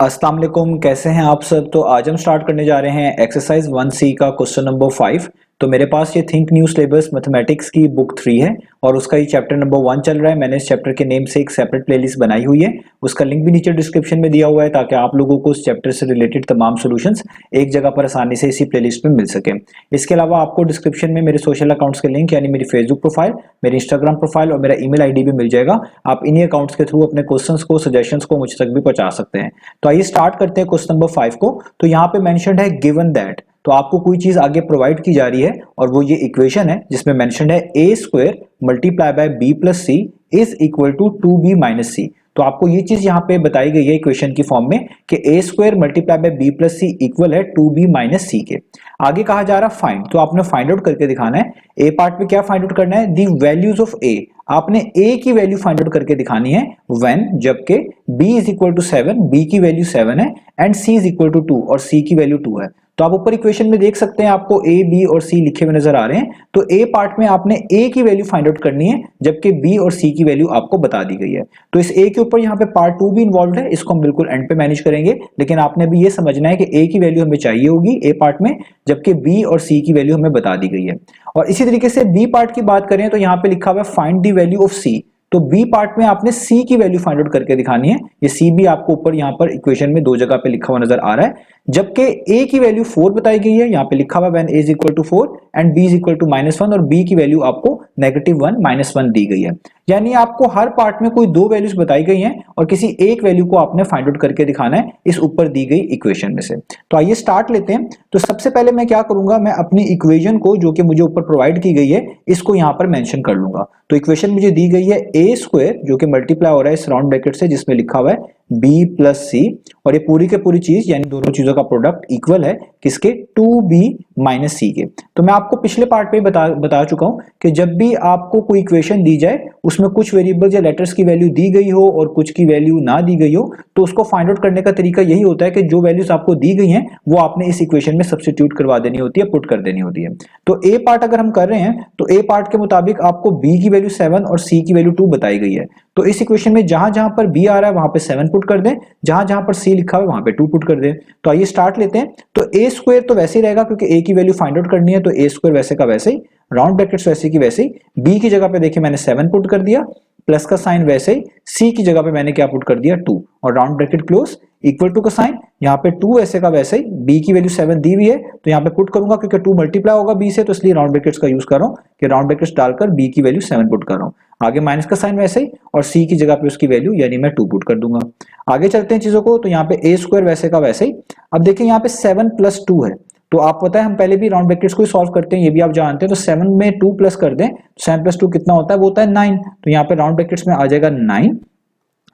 अस्सलाम वालेकुम, कैसे हैं आप सब। तो आज हम स्टार्ट करने जा रहे हैं एक्सरसाइज 1C का क्वेश्चन नंबर 5। तो मेरे पास ये थिंक न्यू सिलेबस मैथमेटिक्स की बुक 3 है और उसका ये चैप्टर नंबर 1 चल रहा है। मैंने इस चैप्टर के नेम से एक सेपरेट प्लेलिस्ट बनाई हुई है, उसका लिंक भी नीचे डिस्क्रिप्शन में दिया हुआ है ताकि आप लोगों को उस चैप्टर से रिलेटेड तमाम सॉल्यूशंस एक जगह पर आसानी से इसी प्लेलिस्ट में मिल सके। इसके अलावा आपको डिस्क्रिप्शन में मेरे सोशल अकाउंट्स के लिंक यानी मेरी फेसबुक प्रोफाइल, मेरी इंस्टाग्राम प्रोफाइल और मेरा ईमेल आईडी भी मिल जाएगा। आप इन्हीं अकाउंट्स के थ्रू अपने क्वेश्चंस को, सजेशंस को मुझ तक भी पहुंचा सकते हैं। तो आइए स्टार्ट करते हैं क्वेश्चन नंबर 5 को। तो यहाँ पे मेंशन्ड है गिवन दैट, तो आपको कोई चीज आगे प्रोवाइड की जा रही है और वो ये इक्वेशन है जिसमें मेंशन्ड है A square multiply by B plus C is equal to 2b minus C. तो आपको ये चीज यहाँ पे बताई गई है इक्वेशन की फॉर्म में कि A square multiply by B plus C equal है 2b माइनस सी के। आगे कहा जा रहा फाइंड, तो आपने फाइंड आउट करके दिखाना है। ए पार्ट में क्या फाइंड आउट करना है, दी वैल्यूज ऑफ ए। आपने ए की वैल्यू फाइंड आउट करके दिखानी है व्हेन, जबकि b is equal to 7, b की वैल्यू 7 है and c is equal to 2 और c की वैल्यू 2 है। तो आप ऊपर इक्वेशन में देख सकते हैं आपको a, b और c लिखे हुए नजर आ रहे हैं। तो a पार्ट में आपने a की वैल्यू फाइंड आउट करनी है जबकि b और c की वैल्यू आपको बता दी गई है। तो इस a के ऊपर यहाँ पे पार्ट 2 भी इन्वॉल्व है, इसको हम बिल्कुल एंड पे मैनेज करेंगे, लेकिन आपने भी ये समझना है कि a की वैल्यू हमें चाहिए होगी a पार्ट में, जबकि b और c की वैल्यू हमें बता दी गई है। और इसी तरीके से b पार्ट की बात करें तो यहाँ पे लिखा हुआ है find the value of c। तो बी पार्ट में आपने सी की वैल्यू फाइंड आउट करके दिखानी है। ये सी भी आपको ऊपर यहाँ पर इक्वेशन में दो जगह पे लिखा हुआ नजर आ रहा है, जबकि ए की वैल्यू 4 बताई गई है। यहाँ पे लिखा हुआ when A is equal to 4 and B is equal to -1 और बी की वैल्यू आपको -1 -1 दी गई है। यानी आपको हर पार्ट में कोई दो वैल्यूज बताई गई हैं और किसी एक वैल्यू को आपने फाइंड आउट करके दिखाना है इस ऊपर दी गई इक्वेशन में से। तो आइए स्टार्ट लेते हैं। तो सबसे पहले मैं क्या करूंगा, मैं अपनी इक्वेशन को जो कि मुझे ऊपर प्रोवाइड की गई है इसको यहाँ पर मेंशन कर लूंगा। तो इक्वेशन मुझे दी गई है ए स्क्वायर जो कि मल्टीप्लाई हो रहा है इस राउंड ब्रैकेट से जिसमें लिखा हुआ है b प्लस सी, और ये पूरी के पूरी चीज यानी दोनों चीजों का प्रोडक्ट इक्वल है किसके, 2b माइनस सी के। तो मैं आपको पिछले पार्ट में बता चुका हूं कि जब भी आपको कोई इक्वेशन दी जाए उसमें कुछ वेरिएबल्स या लेटर्स की वैल्यू दी गई हो और कुछ की वैल्यू ना दी गई हो, तो उसको फाइंड आउट करने का तरीका यही होता है कि जो वैल्यूज आपको दी गई हैं वो आपने इस इक्वेशन में सब्स्टिट्यूट करवा देनी होती है, पुट कर देनी होती है। तो ए पार्ट अगर हम कर रहे हैं तो ए पार्ट के मुताबिक आपको b की वैल्यू 7 और c की वैल्यू 2 बताई गई है। तो इस इक्वेशन में जहां जहां पर b आ रहा है वहां पे 7 पुट कर दें, जहां जहां पर c लिखा है वहां पे 2 पुट कर दें। तो आइए स्टार्ट लेते हैं। तो a स्क्वायर तो वैसे ही रहेगा क्योंकि a की वैल्यू फाइंड आउट करनी है, तो a स्क्वायर वैसे का वैसे ही, राउंड ब्रैकेट्स वैसे की वैसे ही, b की जगह पे देखिए मैंने 7 पुट कर दिया, प्लस का साइन वैसे ही, c की जगह पे मैंने क्या पुट कर दिया 2 और round bracket close, equal to का साइन, यहाँ पे 2 ऐसे का वैसे ही, b की वैल्यू 7 दी हुई है तो यहाँ पे पुट करूंगा क्योंकि 2 मल्टीप्लाई होगा b से, तो इसलिए राउंड ब्रैकेट्स का यूज कर रहा हूँ कि राउंड ब्रैकेट्स डालकर b की वैल्यू 7 पुट कर रहा हूँ। आगे माइनस का साइन वैसे ही और c की जगह पे उसकी वैल्यू यानी मैं 2 पुट कर दूंगा। आगे चलते हैं चीजों को। तो यहाँ पे a स्क्वायर वैसे का वैसे ही। अब देखिए यहाँ पे 7 प्लस 2 है, तो आप पता है हम पहले भी राउंड ब्रैकेट्स को ही सॉल्व करते हैं, ये भी आप जानते हैं। तो 7 में 2 प्लस कर दें, 7 प्लस 2 कितना होता है, वो होता है 9। तो यहाँ पे राउंड ब्रैकेट्स में आ जाएगा 9।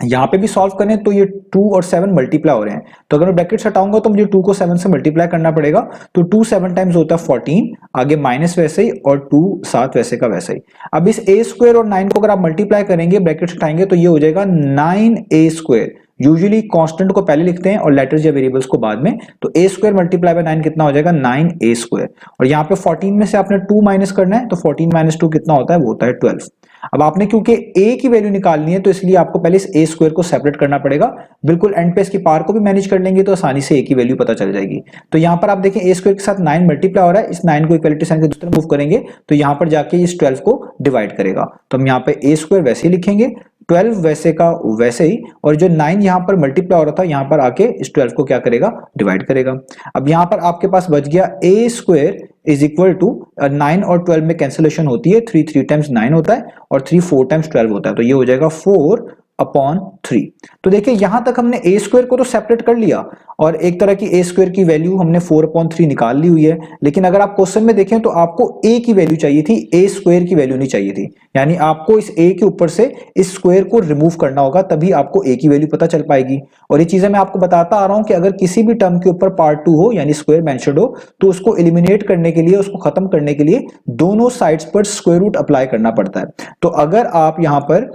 यहाँ पे भी सॉल्व करें तो ये 2 और 7 मल्टीप्लाई हो रहे हैं, तो अगर मैं ब्रैकेट्स हटाऊंगा तो मुझे 2 को 7 से मल्टीप्लाई करना पड़ेगा। तो 2 7 टाइम्स होता है 14, आगे माइनस वैसे ही और 2 7 वैसे का वैसे ही। अब इस a स्क्वायर और 9 को अगर आप मल्टीप्लाई करेंगे, ब्रैकेट्स हटाएंगे तो ये हो जाएगा 9a स्क्वायर। यूजुअली कांस्टेंट को पहले लिखते हैं और लेटर्स या वेरिएबल्स को बाद में। तो a स्क्वायर मल्टीप्लाई बाय 9 कितना हो जाएगा, 9a स्क्वायर। और यहाँ पे 14 में से आपने 2 माइनस करना है, तो 14 माइनस 2 कितना होता है, वो होता है 12। अब आपने क्योंकि a की वैल्यू निकालनी है तो इसलिए आपको पहले इस a स्क्वायर को सेपरेट करना पड़ेगा। बिल्कुल एंड पे इसकी पावर को भी मैनेज कर लेंगे तो आसानी से a की वैल्यू पता चल जाएगी। तो यहाँ पर आप देखें a स्क्वायर के साथ 9 मल्टीप्लाई हो रहा है, इस 9 को इक्वलिटी साइन के दूसरे मूव करेंगे तो यहाँ पर जाके इस 12 को डिवाइड करेगा। तो हम यहाँ पे a स्क्वायर वैसे ही लिखेंगे, 12 वैसे का वैसे ही, और जो 9 यहाँ पर मल्टीप्लाई हो रहा था यहाँ पर आके इस 12 को क्या करेगा, डिवाइड करेगा। अब यहाँ पर आपके पास बच गया a square is equal to 9 और 12 में कैंसिलेशन होती है, 3 3 टाइम्स 9 होता है और 3 4 टाइम्स 12 होता है, तो ये हो जाएगा 4/3। तो देखिए यहां तक हमने a स्क्वायर को तो सेपरेट कर लिया और एक तरह की a स्क्वायर की वैल्यू हमने 4/3 निकाल ली हुई है। लेकिन अगर आप क्वेश्चन में देखें तो आपको a की वैल्यू चाहिए थी, a स्क्वायर की वैल्यू नहीं चाहिए थी। यानी आपको इस a के ऊपर से इस स्क्वायर को रिमूव करना होगा, तभी आपको a की वैल्यू पता चल पाएगी। और ये चीजें मैं आपको बताता आ रहा हूं कि अगर किसी भी टर्म के ऊपर पार्ट 2 हो यानी स्क्वायर मेंशन्ड हो तो उसको एलिमिनेट करने के लिए, उसको खत्म करने के लिए दोनों साइड्स पर स्क्वायर रूट अप्लाई करना पड़ता है। तो अगर आप यहां पर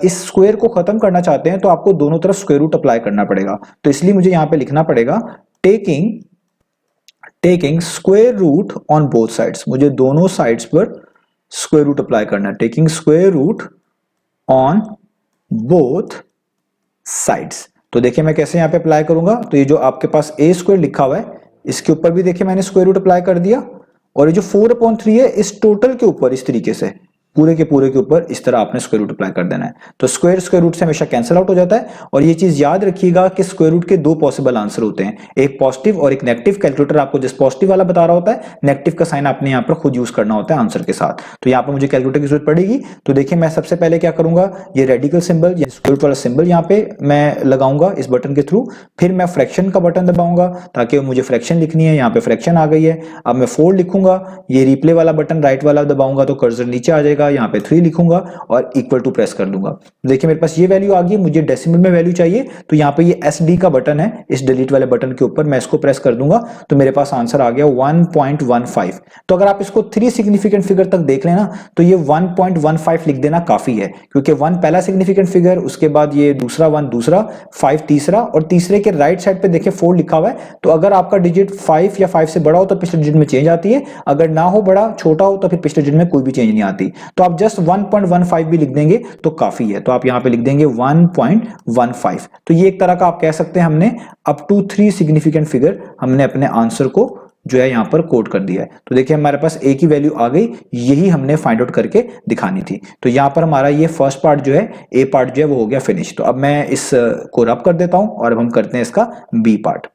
इस स्क्वायर को खत्म करना चाहते हैं तो आपको दोनों तरफ स्क्वायर रूट अप्लाई करना पड़ेगा। तो इसलिए मुझे यहां पे लिखना पड़ेगा taking square root on both sides. मुझे दोनों साइड्स पर स्क्वायर रूट अप्लाई करना है, taking square root on both sides. तो देखिए मैं कैसे यहाँ पे अप्लाई करूंगा, तो ये जो आपके पास ए स्क्वायर लिखा हुआ है इसके ऊपर भी देखिए मैंने स्क्वायर रूट अप्लाई कर दिया, और ये जो 4/3 है इस टोटल के ऊपर इस तरीके से पूरे के ऊपर इस तरह आपने स्क्वायर रूट अप्लाई कर देना है। तो स्क्वायर रूट से हमेशा कैंसिल आउट हो जाता है। और ये चीज याद रखिएगा कि स्क्वायर रूट के दो पॉसिबल आंसर होते हैं, एक पॉजिटिव और एक नेगेटिव। कैलकुलेटर आपको जिस पॉजिटिव वाला बता रहा होता है, नेगेटिव का साइन आपने यहाँ पर खुद यूज करना होता है आंसर के साथ। तो यहाँ पर मुझे कैलकुलेटर की जरूरत पड़ेगी। तो देखिए मैं सबसे पहले क्या करूंगा, ये रेडिकल सिंबल या स्क्वायर रूट वाला सिंबल यहाँ पे मैं लगाऊंगा इस बटन के थ्रू। फिर मैं फ्रैक्शन का बटन दबाऊंगा ताकि मुझे फ्रैक्शन लिखनी है, यहाँ पे फ्रैक्शन आ गई है। अब मैं 4 लिखूंगा, ये रिप्ले वाला बटन राइट वाला दबाऊंगा तो कर्सर नीचे आ जाएगा, यहाँ पे 3 लिखूंगा और इक्वल टू प्रेस कर दूंगा। देखिए मेरे पास ये वैल्यू आ गई, मुझे डेसिमल में वैल्यू चाहिए, तो यहाँ पे ये SD का बटन है, इस डिलीट वाले बटन के ऊपर मैं इसको प्रेस कर दूंगा तो मेरे पास आंसर आ गया 1.15। तो अगर आप इसको 3 सिग्निफिकेंट फिगर तक देख लेना तो ये 1.15 लिख देना काफी है, क्योंकि 1 पहला सिग्निफिकेंट फिगर, उसके बाद ये दूसरा 1 दूसरा, 5 तीसरा, और तीसरे के राइट साइड पे देखिए 4 लिखा हुआ है। तो अगर आपका डिजिट 5 या 5 से बड़ा हो तो पिछले डिजिट में चेंज आती है, अगर ना हो बड़ा छोटा हो तो फिर पिछले डिजिट में कोई भी चेंज नहीं आती। तो आप जस्ट 1.15 भी लिख देंगे तो काफी है। तो आप यहां पे लिख देंगे 1.15। तो ये एक तरह का आप कह सकते हैं हमने अप टू 3 सिग्निफिकेंट फिगर हमने अपने आंसर को जो है यहां पर कोड कर दिया है। तो देखिए हमारे पास ए की वैल्यू आ गई, यही हमने फाइंड आउट करके दिखानी थी। तो यहां पर हमारा ये फर्स्ट पार्ट जो है, ए पार्ट जो है वो हो गया फिनिश। तो अब मैं इस को रब कर देता हूं और अब हम करते हैं इसका बी पार्ट।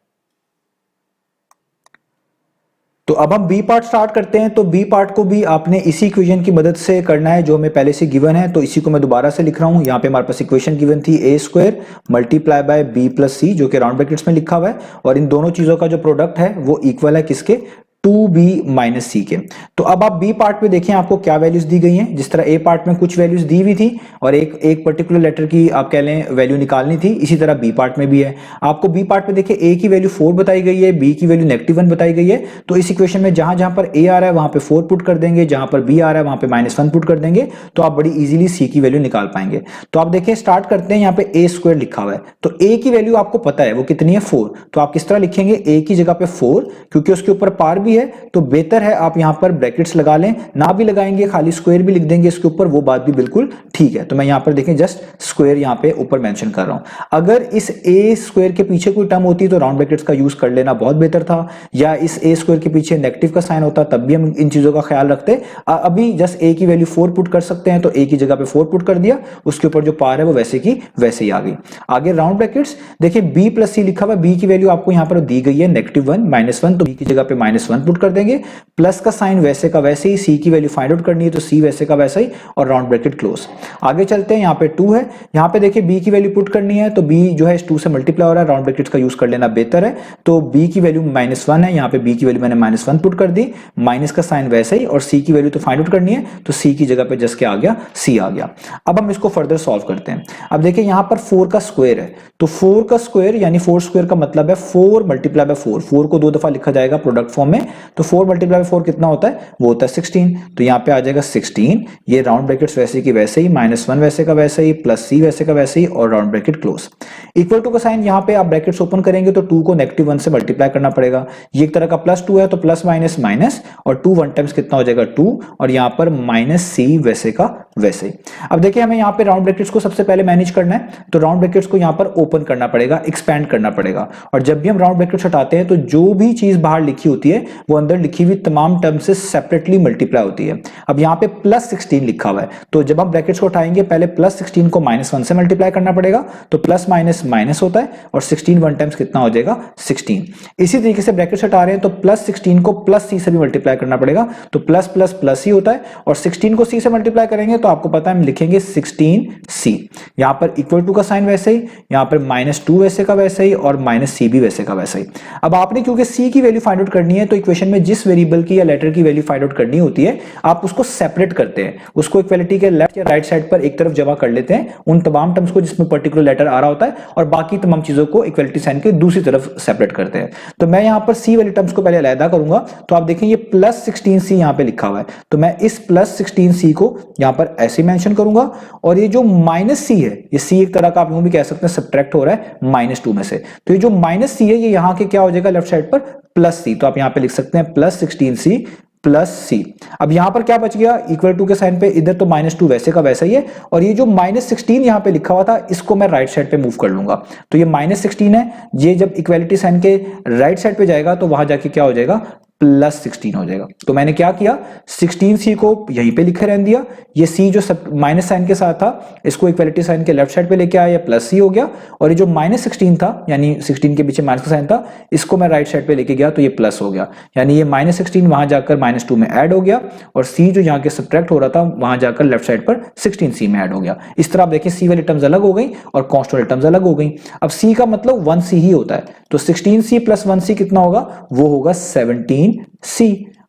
तो अब हम बी पार्ट स्टार्ट करते हैं। तो बी पार्ट को भी आपने इसी इक्वेशन की मदद से करना है जो हमें पहले से गिवन है। तो इसी को मैं दोबारा से लिख रहा हूं। यहाँ पे हमारे पास इक्वेशन गिवन थी a square multiply bye b plus c, जो कि राउंड ब्रैकेट्स में लिखा हुआ है, और इन दोनों चीजों का जो प्रोडक्ट है वो इक्वल है किसके, 2b माइनस सी के। तो अब आप बी पार्ट में देखें आपको क्या वैल्यूज दी गई हैं। जिस तरह ए पार्ट में कुछ वैल्यूज दी हुई थी और एक पर्टिकुलर लेटर की आप कह लें वैल्यू निकालनी थी, इसी तरह बी पार्ट में भी है। आपको बी पार्ट में देखिए ए की वैल्यू 4 बताई गई है, बी की वैल्यू -1 बताई गई है। तो इस इक्वेशन में जहां जहां पर ए आ रहा है वहां पे 4 पुट कर देंगे, जहां पर बी आ रहा है वहां पे -1 पुट कर देंगे, तो आप बड़ी इजीली सी की वैल्यू निकाल पाएंगे। तो आप देखिए स्टार्ट करते हैं, यहाँ पे ए स्क्वायर लिखा हुआ है, तो ए की वैल्यू आपको पता है वो कितनी है, 4। तो आप किस तरह लिखेंगे, ए की जगह पे 4, क्योंकि उसके ऊपर पार भी है तो बेहतर है आप यहां पर ब्रैकेट्स लगा लें, ना भी लगाएंगे खाली स्क्वायर भी लिख देंगे इसके ऊपर, वो बात भी बिल्कुल ठीक है। तो मैं यहां पर देखें जस्ट स्क्वायर यहां पे ऊपर मेंशन कर रहा हूं। अगर इस ए स्क्वायर के पीछे कोई टर्म होती तो राउंड ब्रैकेट्स का यूज कर लेना बहुत बेहतर था, या इस ए स्क्वायर के पीछे नेगेटिव का साइन होता तब भी हम इन चीजों का ख्याल रखते। अभी जस्ट ए की वैल्यू 4 पुट कर सकते हैं, तो ए की जगह पे 4 पुट कर दिया, उसके ऊपर जो पार है वो वैसे की वैसे ही आ गई। आगे राउंड ब्रैकेट्स देखिए बी प्लस सी लिखा हुआ, बी की वैल्यू आपको यहां पर दी गई है -1 -1, तो बी की जगह पे -1 पुट कर देंगे, प्लस का साइन वैसे का वैसे ही, सी की वैल्यू फाइंड आउट करनी है तो सी वैसे का वैसा ही, और राउंड ब्रैकेट क्लोज। आगे चलते हैं, यहाँ पे 2 है, यहाँ पे देखिए बी की वैल्यू पुट करनी है, तो बी जो है इस 2 से मल्टीप्लाई हो रहा है, राउंड ब्रैकेट्स का यूज कर लेना बेहतर है। तो बी की वैल्यू -1 है, यहाँ पे बी की वैल्यू मैंने -1 पुट कर दी, माइनस का साइन वैसे ही, और सी की वैल्यू तो फाइंड आउट करनी है तो सी की जगह पे जस्ट क्या आ गया, सी आ गया। अब हम इसको फर्दर सॉल्व करते हैं। अब देखिए यहाँ पर 4 का स्क्वायर है, तो 4 का स्क्वायर यानी 4 स्क्वायर का मतलब है 4 मल्टीप्लाई बाय 4, 4 को 2 दफा लिखा जाएगा प्रोडक्ट फॉर्म में, तो 4 मल्टीप्लाई बाय 4 कितना होता है, वो होता है 16। तो यहाँ पे आ जाएगा 16, ये राउंड ब्रैकेट्स वैसे की वैसे ही, -1 वैसे का वैसे ही, प्लस सी वैसे का वैसे ही, और round bracket close. Equal to का साइन यहाँ पे आप ब्रैकेट्स ओपन करेंगे तो 2 को -1 से मल्टीप्लाई करना पड़ेगा। ये एक तरह का +2 है तो प्लस माइनस माइनस, और 2 1 टाइम्स कितना हो जाएगा 2, और यहाँ पर -c वैसे का वैसे ही। अब देखिए हमें यहाँ पे राउंड ब्रैकेट्स को सबसे पहले मैनेज करना है, तो राउंड ब्रैकेट्स को यहाँ पर ओपन करना पड़ेगा, एक्सपैंड करना पड़ेगा, और जब भी हम राउंड ब्रैकेट्स हटाते हैं तो जो भी चीज बाहर लिखी होती है वो अंदर लिखी हुई तमाम टर्म से सेपरेटली मल्टीप्लाई होती है। अब यहाँ पे +16 लिखा हुआ है, तो जब हम ब्रैकेट्स को उठाएंगे पहले +16 को -1 से मल्टीप्लाई करना पड़ेगा, तो प्लस माइनस माइनस होता है, और 16 1 टाइम्स कितना हो जाएगा 16। इसी तरीके से ब्रैकेट्स हटा रहे हैं तो +16 को +c से भी मल्टीप्लाई करना पड़ेगा, तो प्लस प्लस प्लस ही होता है, और 16 को c से मल्टीप्लाई करेंगे तो आपको पता है हम लिखेंगे 16c। यहाँ पर इक्वल टू का साइन वैसे ही, यहाँ पर -2 वैसे का वैसे ही, और -c भी वैसे का वैसे ही। अब आपने क्योंकि c की वैल्यू फाइंड आउट करनी है तो इक्वेशन में जिस वेरिएबल की या लेटर की वैल्यू फाइंड आउट करनी होती है आप उसको सेपरेट करते हैं, उसको इक्वालिटी के लेफ्ट या राइट साइड पर एक तरफ जमा कर लेते हैं उन तमाम टर्म्स को जिसमें पर्टिकुलर लेटर आ रहा होता है, और बाकी तमाम चीजों को इक्वालिटी साइन के दूसरी तरफ सेपरेट करते हैं। तो मैं यहाँ पर c वाली टर्म्स को पहले अलग करूंगा, तो आप देखें ये +16c यहाँ पे लिखा हुआ है, तो मैं इस +16c को यहाँ पर ऐसे मेंशन करूंगा, और ये जो -c है, ये c एक तरह का आप यूं भी कह सकते हैं सब्ट्रैक्ट हो रहा है -2 में से, तो ये जो -c है ये यहाँ के क्या हो जाएगा लेफ्ट साइड पर +c, तो आप यहाँ पे लिख सकते हैं +16c प्लस सी। अब यहां पर क्या बच गया, इक्वल टू के साइन पे इधर तो -2 वैसे का वैसा ही है, और ये जो -16 यहां पे लिखा हुआ था इसको मैं राइट साइड पे मूव कर लूंगा, तो ये -16 है, ये जब इक्वलिटी साइन के राइट साइड पे जाएगा तो वहां जाके क्या हो जाएगा, +16 हो जाएगा। तो मैंने क्या किया, 16c को यहीं पे लिखे रहने दिया, ये c जो माइनस साइन के साथ था इसको इक्वलिटी साइन के लेफ्ट साइड पे लेके आया, +c हो गया, और ये जो -16 था यानी 16 के पीछे माइनस का साइन था इसको मैं राइट साइड पे लेके गया तो ये प्लस हो गया, यानी ये -16 वहां जाकर -2 में ऐड हो गया, और c जो यहाँ के सब्ट्रैक्ट हो रहा था वहां जाकर लेफ्ट साइड पर 16c में ऐड हो गया। इस तरह आप देखिए c वाली टर्म्स अलग हो गई और कांस्टेंट वाली टर्म्स अलग हो गई। अब c का मतलब 1c ही होता है, तो 16c + 1c कितना होगा, वो होगा 17c।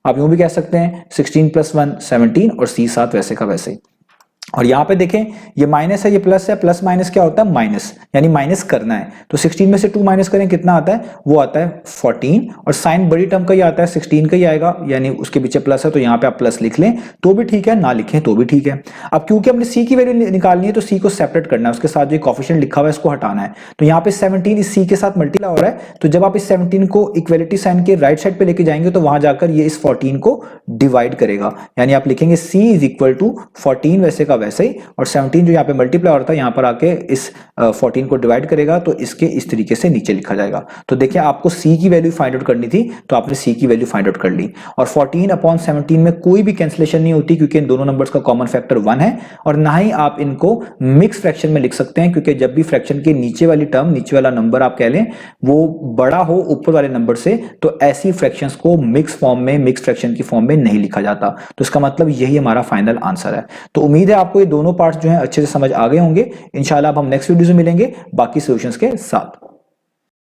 आप यूं भी कह सकते हैं 16 + 1 17 और c 7 वैसे का वैसे। और यहां पे देखें ये माइनस है, ये प्लस है, प्लस माइनस क्या होता है, माइनस, यानी माइनस करना है, तो 16 में से 2 माइनस करें कितना आता है, वो आता है 14, और साइन बड़ी टर्म का ही आता है 16 का ही आएगा, यानी उसके पीछे प्लस है तो यहां पे आप प्लस लिख लें तो भी ठीक है, ना लिखें तो भी ठीक है। अब क्योंकि हमने सी की वैल्यू निकालनी है तो सी को सेपरेट करना है, उसके साथ जो कोफिशिएंट लिखा हुआ है इसको हटाना है, तो यहाँ पे 17 इस सी के साथ मल्टीप्लाई हो रहा है, तो जब आप इस 17 को इक्वलिटी साइन के राइट साइड पे लेके जाएंगे तो वहां जाकर ये इस 14 को डिवाइड करेगा, यानी आप लिखेंगे c = 14 वैसे का वैसे ही, और 17 जो यहाँ पे मल्टीप्लाई हो रहा था यहाँ पर आके इस 14 को डिवाइड करेगा, तो इसके इस तरीके से नीचे लिखा जाएगा। तो देखिए आपको c की वैल्यू फाइंड आउट करनी थी तो आपने c की वैल्यू फाइंड आउट कर ली, और 14/17 में कोई भी कैंसिलेशन नहीं होती क्योंकि इन दोनों नंबर्स का कॉमन फैक्टर 1 है, और ना ही आप इनको मिक्स फ्रैक्शन में लिख सकते हैं, क्योंकि जब भी फ्रैक्शन के नीचे वाली टर्म, नीचे वाला नंबर आप कह लें वो बड़ा हो ऊपर वाले नंबर से, तो ऐसी फ्रैक्शंस को मिक्स फॉर्म में, मिक्स फ्रैक्शन की फॉर्म में नहीं लिखा जाता। तो इसका मतलब यही हमारा फाइनल आंसर है। तो उम्मीद है आपको ये दोनों पार्ट्स जो हैं अच्छे से समझ आ गए होंगे। इंशाल्लाह अब हम नेक्स्ट वीडियो में मिलेंगे बाकी सॉल्यूशंस के साथ।